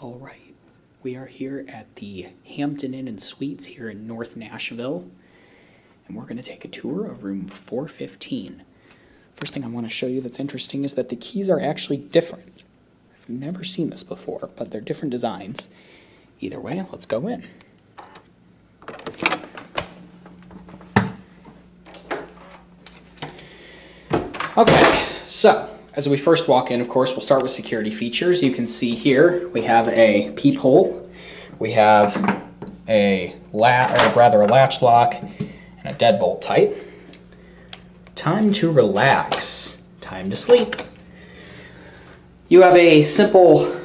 All right, we are here at the Hampton Inn and Suites here in North Nashville, and we're going to take a tour of room 415. First thing I want to show you that's interesting is that the keys are actually different. I've never seen this before, but they're different designs. Either way, let's go in. Okay, so as we first walk in, of course, we'll start with security features. You can see here we have a peephole, we have a latch lock, and a deadbolt type. Time to relax. Time to sleep. You have a simple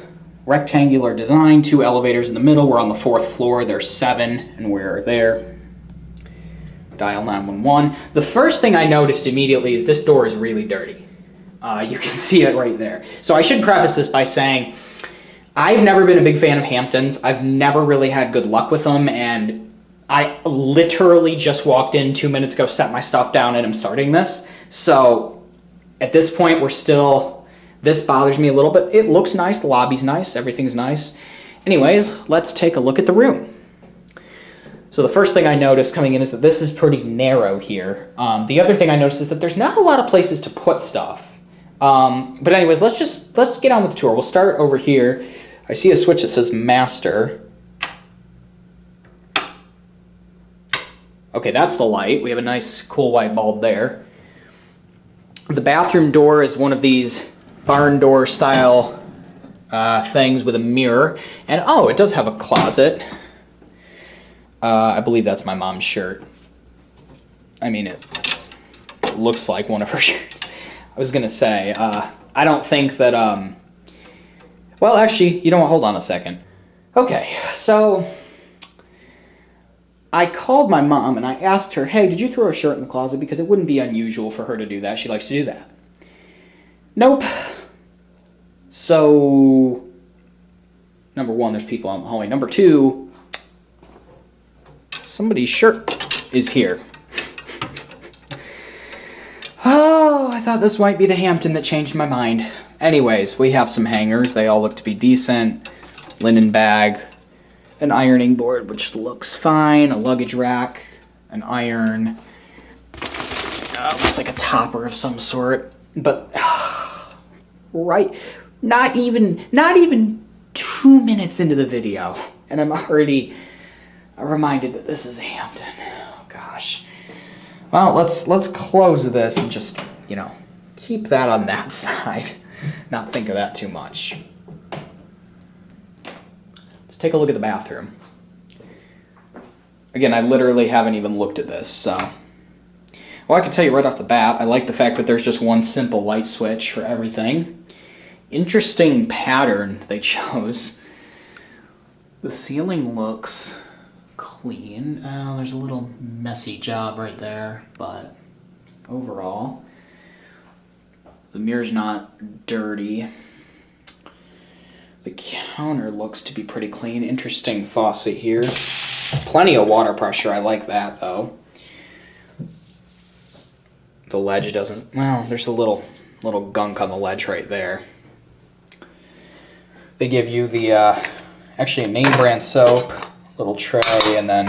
rectangular design, 2 elevators in the middle. We're on the 4th floor. There's 7, and we're there. Dial 911. The first thing I noticed immediately is this door is really dirty. You can see it right there. So I should preface this by saying I've never been a big fan of Hamptons. I've never really had good luck with them, and I literally just walked in 2 minutes ago, set my stuff down, and I'm starting this. So at this point, this bothers me a little bit. It looks nice, the lobby's nice, everything's nice. Anyways, let's take a look at the room. So the first thing I noticed coming in is that this is pretty narrow here. The other thing I noticed is that there's not a lot of places to put stuff. But anyways, let's get on with the tour. We'll start over here. I see a switch that says master. Okay, that's the light. We have a nice cool white bulb there. The bathroom door is one of these barn door style things with a mirror. And oh, it does have a closet. I believe that's my mom's shirt. I mean, it looks like one of her shirts. I was going to say, I don't think that, well, actually, you know what, hold on a second. Okay, so I called my mom and I asked her, hey, did you throw a shirt in the closet? Because it wouldn't be unusual for her to do that. She likes to do that. Nope. So, number 1, there's people out in the hallway. Number 2, somebody's shirt is here. Oh, I thought this might be the Hampton that changed my mind. Anyways, we have some hangers. They all look to be decent. Linen bag, an ironing board, which looks fine, a luggage rack, an iron. Looks like a topper of some sort. But, right, not even 2 minutes into the video, and I'm already reminded that this is Hampton. Oh, gosh. Well, let's close this and just, keep that on that side. Not think of that too much. Let's take a look at the bathroom. Again, I literally haven't even looked at this, so. Well, I can tell you right off the bat, I like the fact that there's just one simple light switch for everything. Interesting pattern they chose. The ceiling looks clean. There's a little messy job right there, but overall, the mirror's not dirty. The counter looks to be pretty clean. Interesting faucet here. Plenty of water pressure. I like that, though. The ledge doesn't... Well, there's a little gunk on the ledge right there. They give you the, actually a name brand soap, little tray, and then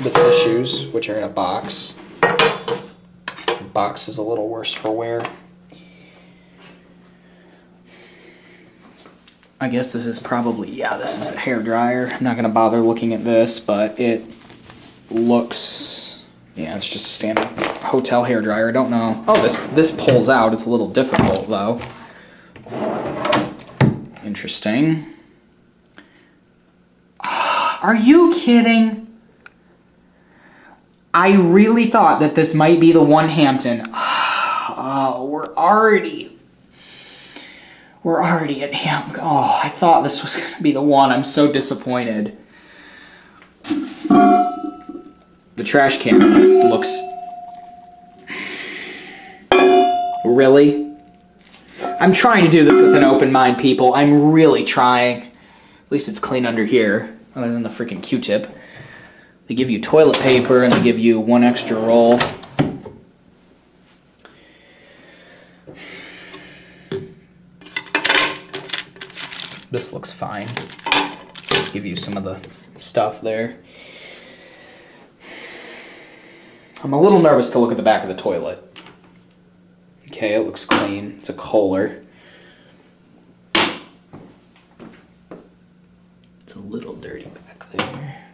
the tissues, which are in a box. The box is a little worse for wear. I guess this is probably, this is a hair dryer. I'm not going to bother looking at this, but it looks, it's just a standard hotel hair dryer. I don't know. Oh, this pulls out. It's a little difficult, though. Interesting. Are you kidding? I really thought that this might be the one Hampton. Oh, we're already at Hampton. Oh, I thought this was going to be the one. I'm so disappointed. The trash can looks... Really? I'm trying to do this with an open mind, people. I'm really trying. At least it's clean under here, other than the freaking Q-tip. They give you toilet paper, and they give you 1 extra roll. This looks fine. Give you some of the stuff there. I'm a little nervous to look at the back of the toilet. Okay, it looks clean. It's a Kohler. It's a little dirty back there.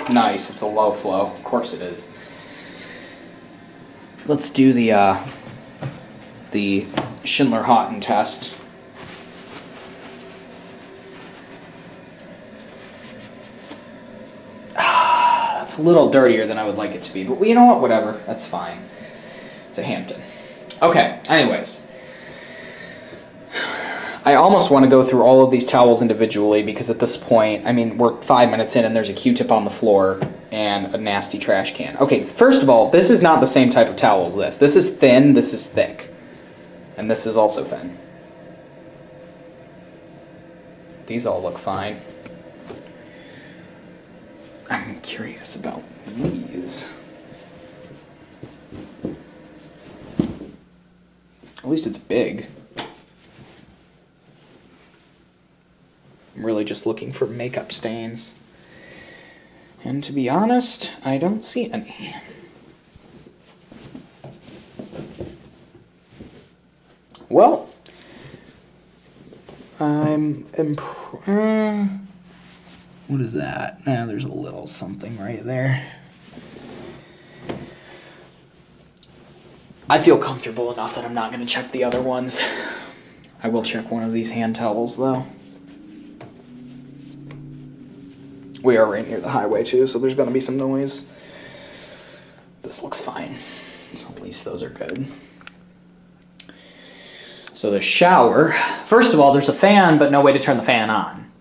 Nice, it's a low flow. Of course it is. Let's do the Schindler-Houghton test. It's a little dirtier than I would like it to be, but you know what? Whatever. That's fine. It's a Hampton. Okay, anyways. I almost want to go through all of these towels individually because at this point, I mean, we're 5 minutes in and there's a Q-tip on the floor and a nasty trash can. Okay, first of all, this is not the same type of towel as this. This is thin, this is thick. And this is also thin. These all look fine. I'm curious about these. At least it's big. I'm really just looking for makeup stains. And to be honest, I don't see any. Well, what is that? There's a little something right there. I feel comfortable enough that I'm not going to check the other ones. I will check one of these hand towels, though. We are right near the highway, too, so there's going to be some noise. This looks fine. So at least those are good. So the shower, first of all, there's a fan, but no way to turn the fan on.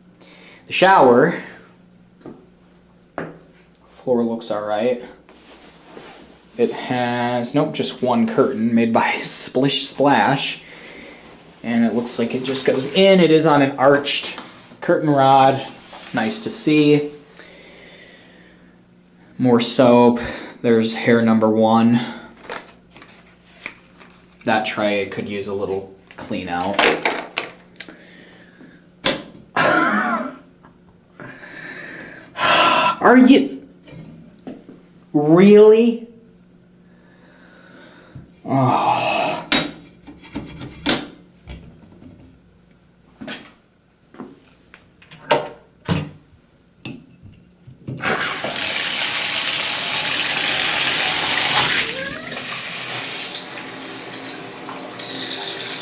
The shower, floor looks all right. It has, nope, just one curtain made by Splish Splash. And it looks like it just goes in. It is on an arched curtain rod. Nice to see. More soap. There's hair number 1. That tray could use a little clean out. Are you really? Oh.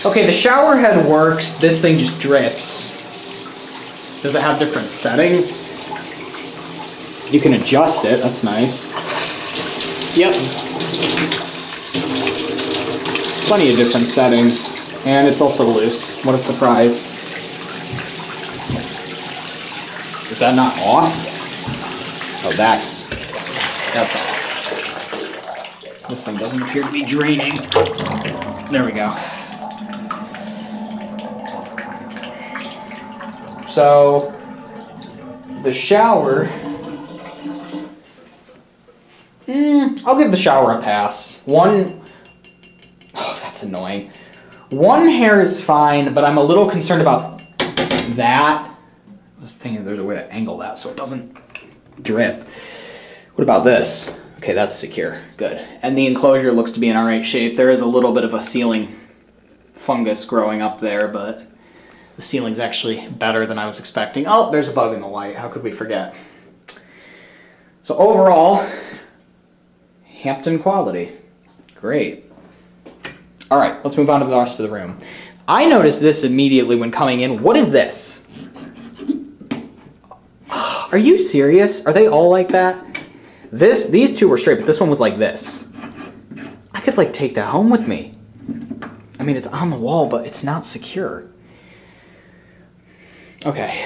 Okay, the shower head works. This thing just drips. Does it have different settings? You can adjust it. That's nice. Yep. Plenty of different settings. And it's also loose. What a surprise. Is that not off? Oh, that's off. This thing doesn't appear to be draining. There we go. So, the shower, I'll give the shower a pass. Oh, that's annoying. One hair is fine, but I'm a little concerned about that. I was thinking there's a way to angle that so it doesn't drip. What about this? Okay, that's secure. Good. And the enclosure looks to be in all right shape. There is a little bit of a ceiling fungus growing up there, but the ceiling's actually better than I was expecting. Oh, there's a bug in the light. How could we forget? So overall, Hampton quality. Great. All right, let's move on to the rest of the room. I noticed this immediately when coming in. What is this? Are you serious? Are they all like that? These two were straight, but this one was like this. I could like take that home with me. I mean, it's on the wall, but it's not secure. Okay,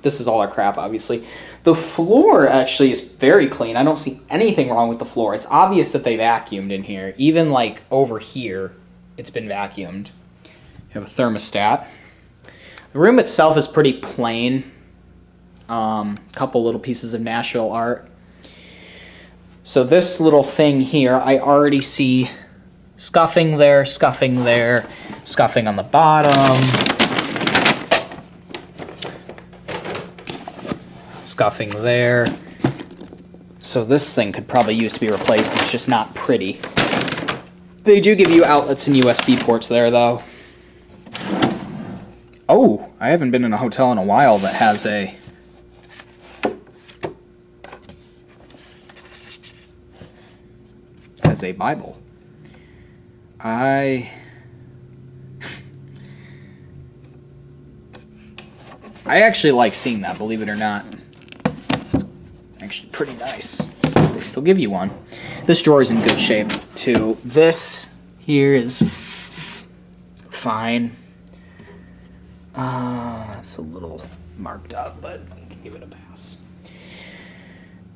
this is all our crap, obviously. The floor actually is very clean. I don't see anything wrong with the floor. It's obvious that they vacuumed in here. Even like over here, it's been vacuumed. You have a thermostat. The room itself is pretty plain. Couple little pieces of Nashville art. So this little thing here, I already see Scuffing there, scuffing there, scuffing on the bottom. Scuffing there. So this thing could probably use to be replaced. It's just not pretty. They do give you outlets and USB ports there, though. Oh, I haven't been in a hotel in a while that has a Bible. I actually like seeing that, believe it or not. It's actually pretty nice. They still give you one. This drawer is in good shape, too. This here is fine. It's a little marked up, but I can give it a pass.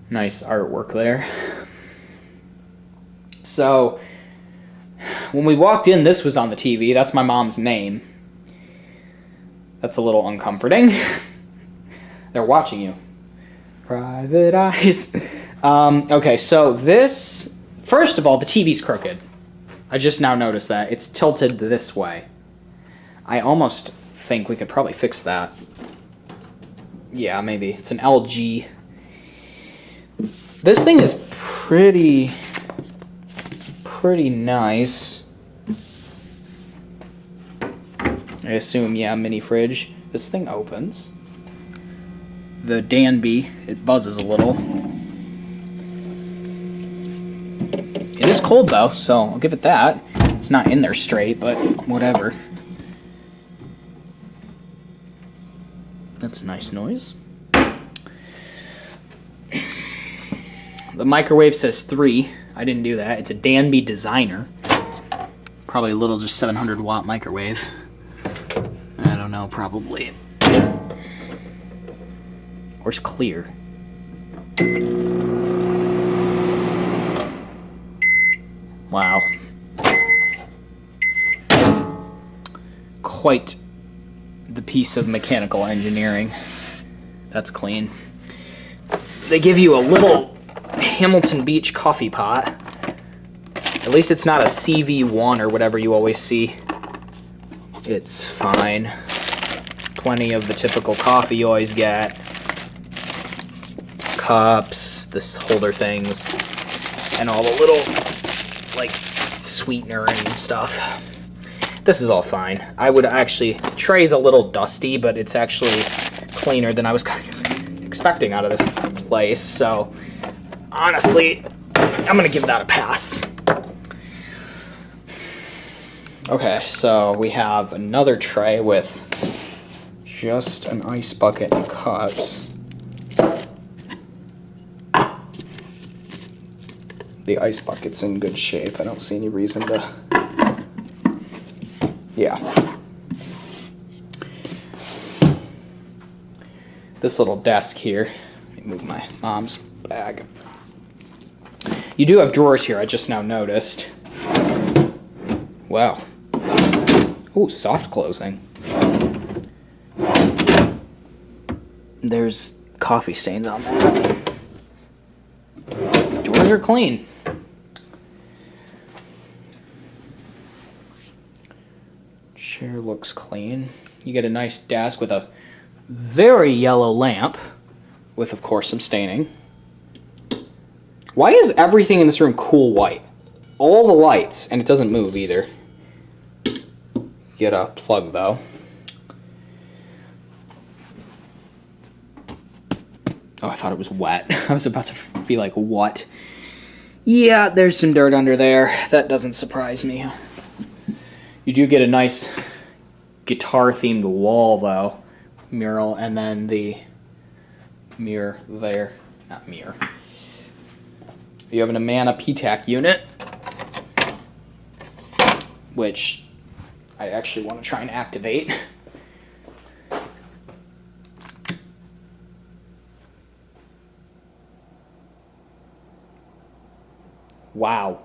Nice artwork there. So, when we walked in, this was on the TV. That's my mom's name. That's a little uncomforting. They're watching you. Private eyes. Okay, so this... First of all, the TV's crooked. I just now noticed that. It's tilted this way. I almost think we could probably fix that. Yeah, maybe. It's an LG. This thing is pretty nice. I assume, yeah, mini fridge. This thing opens. The Danby, it buzzes a little. It is cold though, so I'll give it that. It's not in there straight, but whatever. That's a nice noise. The microwave says 3. I didn't do that. It's a Danby Designer. Probably a little just 700 watt microwave. I don't know, probably. Or it's clear. Wow. Quite the piece of mechanical engineering. That's clean. They give you a little Hamilton Beach coffee pot. At least it's not a CV1 or whatever you always see. It's fine. Plenty of the typical coffee you always get. Cups, this holder things, and all the little, like, sweetener and stuff. This is all fine. I would actually, tray's a little dusty, but it's actually cleaner than I was kind of expecting out of this place, so honestly, I'm gonna give that a pass. Okay, so we have another tray with just an ice bucket and cups. The ice bucket's in good shape. I don't see any reason to... Yeah. This little desk here. Let me move my mom's bag. You do have drawers here, I just now noticed. Wow. Ooh, soft closing. There's coffee stains on that. Drawers are clean. Chair looks clean. You get a nice desk with a very yellow lamp, with, of course, some staining. Why is everything in this room cool white? All the lights, and it doesn't move either. Get a plug, though. Oh, I thought it was wet. I was about to be like, what? Yeah, there's some dirt under there. That doesn't surprise me. You do get a nice guitar-themed wall, though. Mural, and then the mirror there. Not mirror. You have an Amana PTAC unit, which I actually want to try and activate. Wow.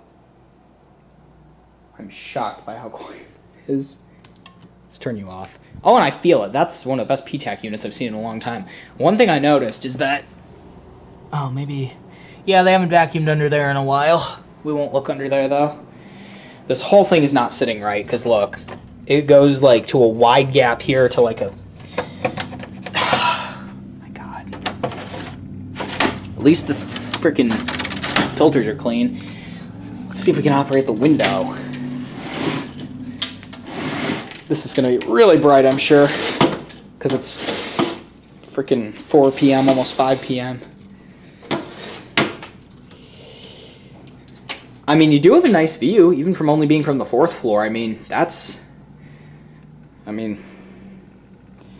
I'm shocked by how quiet it is. Let's turn you off. Oh, and I feel it. That's one of the best PTAC units I've seen in a long time. One thing I noticed is that... Oh, maybe... Yeah, they haven't vacuumed under there in a while. We won't look under there, though. This whole thing is not sitting right, because look, it goes like to a wide gap here to like a... Oh my God. At least the freaking filters are clean. Let's see if we can operate the window. This is going to be really bright, I'm sure, because it's freaking 4 p.m., almost 5 p.m. I mean, you do have a nice view, even from only being from the 4th floor. I mean, that's... I mean,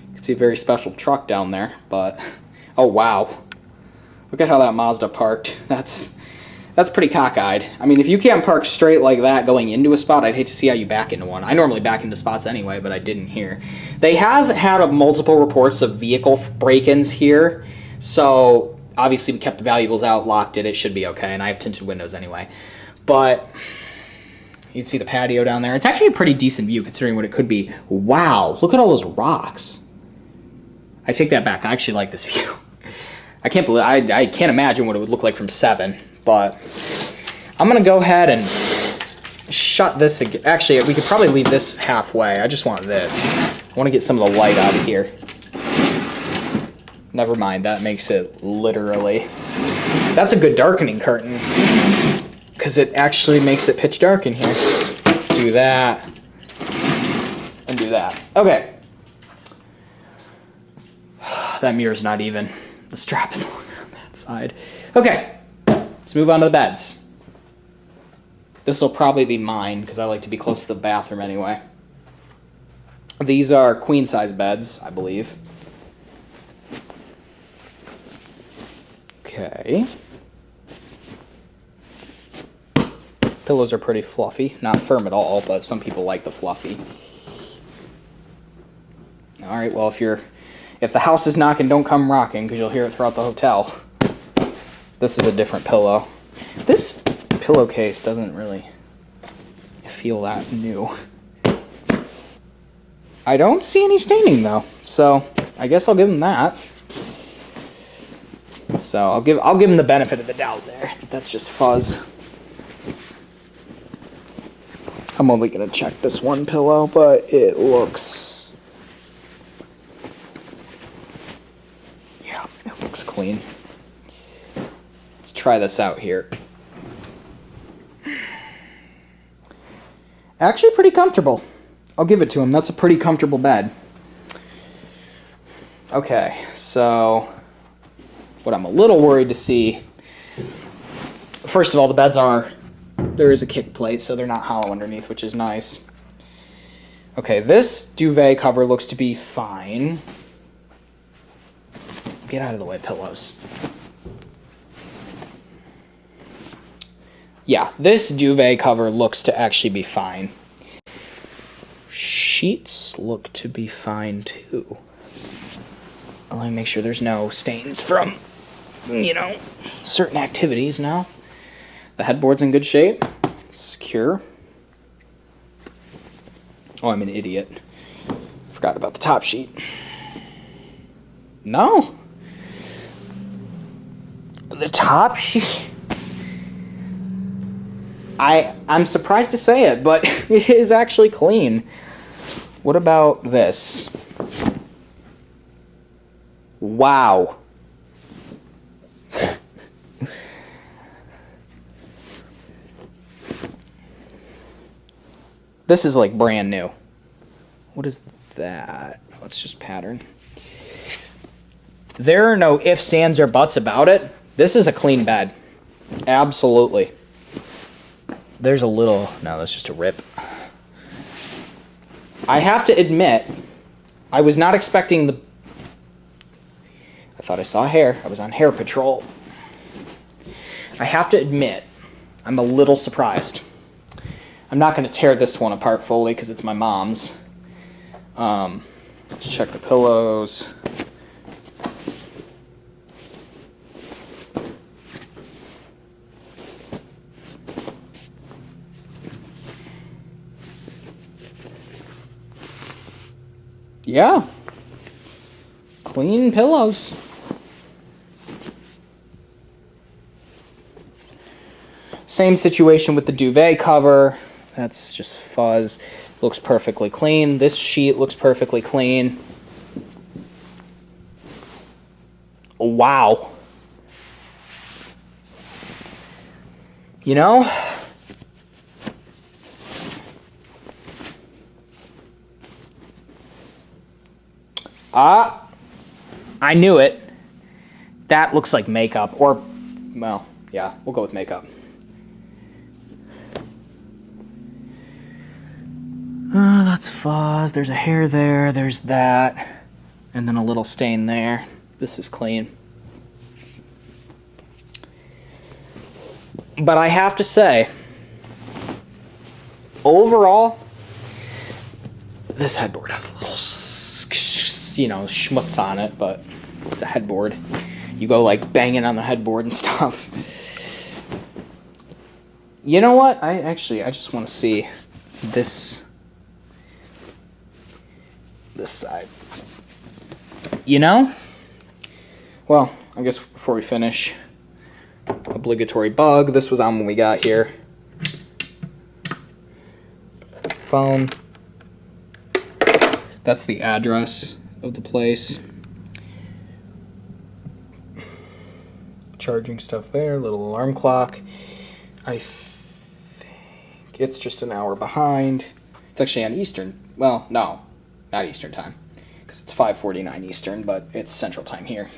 you can see a very special truck down there, but... Oh, wow. Look at how that Mazda parked. That's pretty cockeyed. I mean, if you can't park straight like that going into a spot, I'd hate to see how you back into one. I normally back into spots anyway, but I didn't here. They have had multiple reports of vehicle break-ins here, so obviously we kept the valuables out, locked it, it should be okay, and I have tinted windows anyway. But you can see the patio down there. It's actually a pretty decent view considering what it could be. Wow, look at all those rocks. I take that back. I actually like this view. I can't believe I can't imagine what it would look like from 7, but I'm gonna go ahead and shut this again. Actually, we could probably leave this halfway. I just want this. I want to get some of the light out of here. Never mind, that makes it literally... That's a good darkening curtain, because it actually makes it pitch dark in here. Do that, and do that. Okay. That mirror's not even. The strap is on that side. Okay, let's move on to the beds. This will probably be mine, because I like to be closer to the bathroom anyway. These are queen-size beds, I believe. Okay. Pillows are pretty fluffy. Not firm at all, but some people like the fluffy. Alright, well, if the house is knocking, don't come rocking, because you'll hear it throughout the hotel. This is a different pillow. This pillowcase doesn't really feel that new. I don't see any staining, though, so I guess I'll give them that. So I'll give them the benefit of the doubt there. That's just fuzz. I'm only going to check this one pillow, but it looks... Yeah, it looks clean. Let's try this out here. Actually pretty comfortable. I'll give it to him. That's a pretty comfortable bed. Okay, so what I'm a little worried to see... First of all, the beds are... There is a kick plate, so they're not hollow underneath, which is nice. Okay, this duvet cover looks to be fine. Get out of the way, pillows. Yeah, this duvet cover looks to actually be fine. Sheets look to be fine, too. Let me make sure there's no stains from, certain activities now. The headboard's in good shape. Secure. Oh, I'm an idiot. Forgot about the top sheet. No. The top sheet... I'm surprised to say it, but it is actually clean. What about this? Wow. This is like brand new. What is that? Oh, it's just pattern. There are no ifs, ands, or buts about it. This is a clean bed. Absolutely. There's a little... No, that's just a rip. I have to admit, I was not expecting the... I thought I saw hair. I was on hair patrol. I have to admit, I'm a little surprised. I'm not going to tear this one apart fully because it's my mom's. Let's check the pillows. Yeah. Clean pillows. Same situation with the duvet cover. That's just fuzz. Looks perfectly clean. This sheet looks perfectly clean. Wow. You know, I knew it. That looks like makeup, or, well, yeah, we'll go with makeup. That's fuzz. There's a hair there. There's that. And then a little stain there. This is clean. But I have to say, overall, this headboard has a little, you know, schmutz on it, but it's a headboard. You go like banging on the headboard and stuff. You know what? I just want to see this side. You know? Well, I guess before we finish, obligatory bug. This was on when we got here. Phone. That's the address of the place. Charging stuff there, little alarm clock. I think it's just an hour behind. It's actually on Eastern. Well, no, not Eastern time, because it's 5:49 Eastern, but it's Central time here.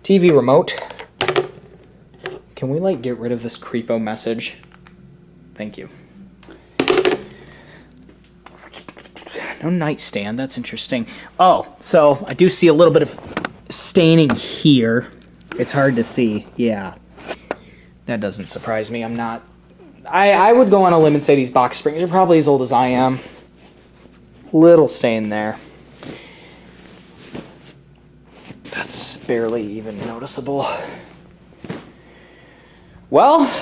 TV remote. Can we, like, get rid of this creepo message? Thank you. No nightstand, that's interesting. Oh, so I do see a little bit of staining here. It's hard to see, yeah. That doesn't surprise me. I would go on a limb and say these box springs are probably as old as I am. Little stain there. That's barely even noticeable. Well,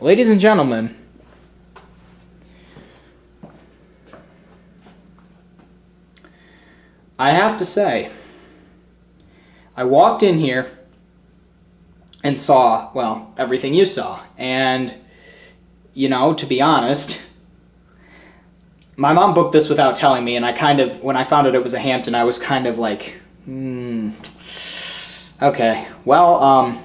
ladies and gentlemen, I have to say, I walked in here and saw, well, everything you saw. And, you know, to be honest, my mom booked this without telling me, and I kind of, when I found out it was a Hampton, I was kind of like, okay, well,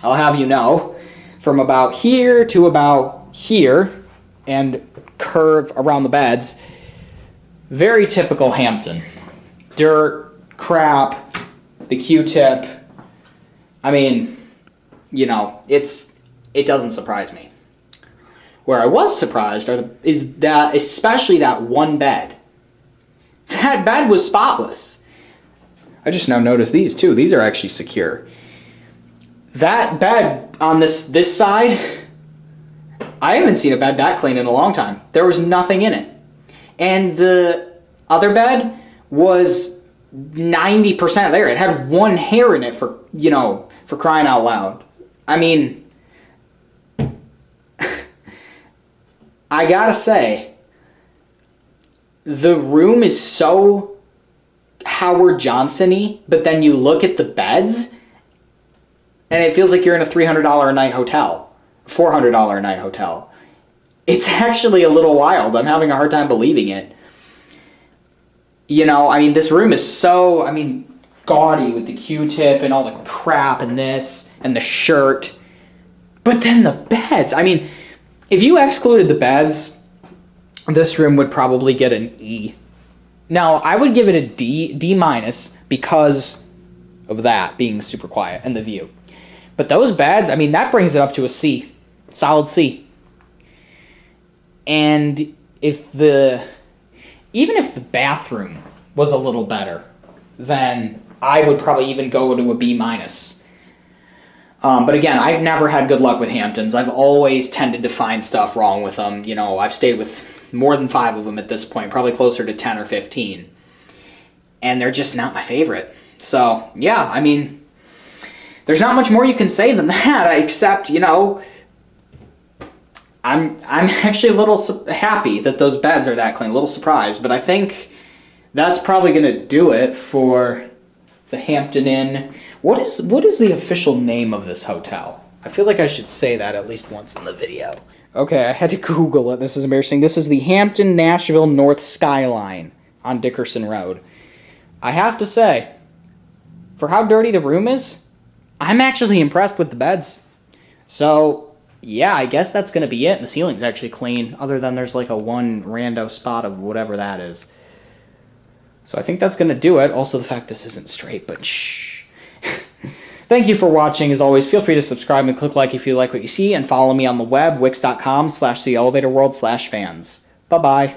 I'll have you know, from about here to about here, and curve around the beds, very typical Hampton. Dirt, crap, the Q-tip. I mean, you know, it doesn't surprise me. Where I was surprised is that, especially that one bed. That bed was spotless. I just now noticed these too. These are actually secure. That bed on this side, I haven't seen a bed that clean in a long time. There was nothing in it. And the other bed was 90% there. It had one hair in it, for, you know, for crying out loud. I mean, I gotta say, the room is so Howard Johnson-y, but then you look at the beds, and it feels like you're in a $300 a night hotel, $400 a night hotel. It's actually a little wild. I'm having a hard time believing it. You know, I mean, this room is so, I mean, gaudy with the Q-tip and all the crap and this and the shirt. But then the beds, I mean, if you excluded the beds, this room would probably get an E. Now, I would give it a D minus, because of that being super quiet and the view. But those beds, I mean, that brings it up to a C, solid C. And even if the bathroom was a little better, then I would probably even go to a B minus. But again, I've never had good luck with Hamptons. I've always tended to find stuff wrong with them. You know, I've stayed with more than 5 of them at this point, probably closer to 10 or 15. And they're just not my favorite. So, yeah, I mean, there's not much more you can say than that, except, you know, I'm actually a little happy that those beds are that clean, a little surprised, but I think that's probably going to do it for the Hampton Inn. What is the official name of this hotel? I feel like I should say that at least once in the video. Okay, I had to Google it. This is embarrassing. This is the Hampton, Nashville North Skyline on Dickerson Road. I have to say, for how dirty the room is, I'm actually impressed with the beds. So, yeah, I guess that's going to be it. The ceiling's actually clean, other than there's like a one rando spot of whatever that is. So I think that's going to do it. Also, the fact this isn't straight, but shh. Thank you for watching. As always, feel free to subscribe and click like if you like what you see, and follow me on the web, wix.com/theelevatorworld/fans. Bye-bye.